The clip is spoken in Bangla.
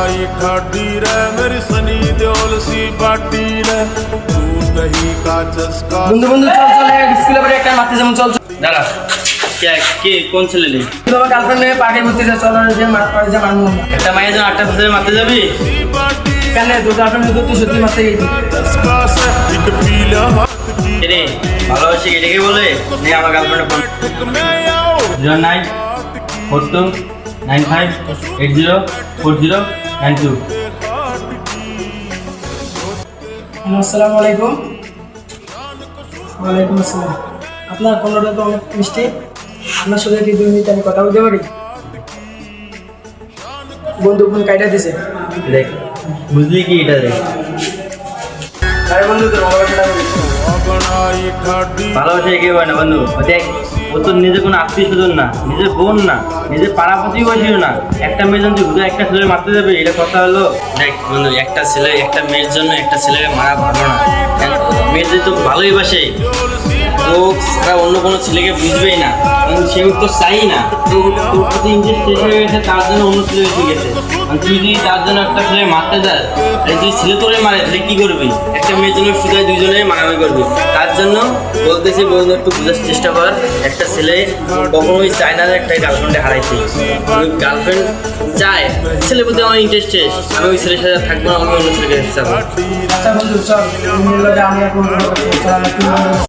ये खाटी रे मेरी सनी देओल सी बाटी रे दूध दही का चस्का বন্ধু বন্ধু চল চল স্কুলে পরে একটা মারতে যেমন চল দাঁড়া কে কোন ছেলে নেই তুই আমার গার্লফ্রেন্ড নিয়ে পার্টি করতে যা চল যে মার পরে যা মারবো একটা মায়ের জন্য 8টা ছেলে মারতে যাবি কেন তোর গার্লফ্রেন্ড তুই সত্যি মারতে গেছিস चस्का से एक पीला हाथ की রে ভালোবাসি এটাকে বলে নে আমার গার্লফ্রেন্ডে ফোন एक मैं आओ 094295804092 আসসালামু আলাইকুম ওয়ালাইকুম আসসালাম আপনার কোনটা তো অনেক মিষ্টি আপনার সাথে কি 2 মিনিট আমি কথা বলতে পারি বন্ধু কোন কাইটা দিছে দেখ বুঝলি কি এটা দেখ আরে বন্ধু তোর মোবাইলটা আমি দিছি अपना ये खाटी ভালোবাসা একে হয় না বন্ধু ও দেখ ও তো নিজে কোনো আত্মীয় স্বজন না নিজের বোন না নিজের পাড়া প্রতিবেশীও না একটা মেয়ে যদি শুধু একটা ছেলে মারতে যাবে এটা কথা হলো দেখ বন্ধু একটা মেয়ের জন্য একটা ছেলেকে মারা ভালো না মেয়ে যদি তো ভালোই বাসে তো তারা অন্য কোনো ছেলেকে বুঝবেই না কারণ সেও তো চাই না তো তোর প্রতি ইন্টারেস্ট শেষ হয়ে গেছে তার জন্য অন্য ছেলে এসে গেছে আর তুই যদি তার জন্য একটা ছেলে মারতে যাস আর যদি ছেলে তোরে মারে তাহলে কি করবি একটা মেয়ের জন্য শুধু দুজনে মারামারি করবি তার জন্য বলতেছি বন্ধু একটু বোঝার চেষ্টা কর একটা ছেলে কখনোই চায় না যে একটা গার্লফ্রেন্ডে হারাইতে গার্লফ্রেন্ড চায় ছেলের প্রতি আমার ইন্টারেস্ট শেষ আমি ওই ছেলের সাথে থাকবো না আমি অন্য ছেলেকে যাবো আচ্ছা বন্ধু চল আমি এখন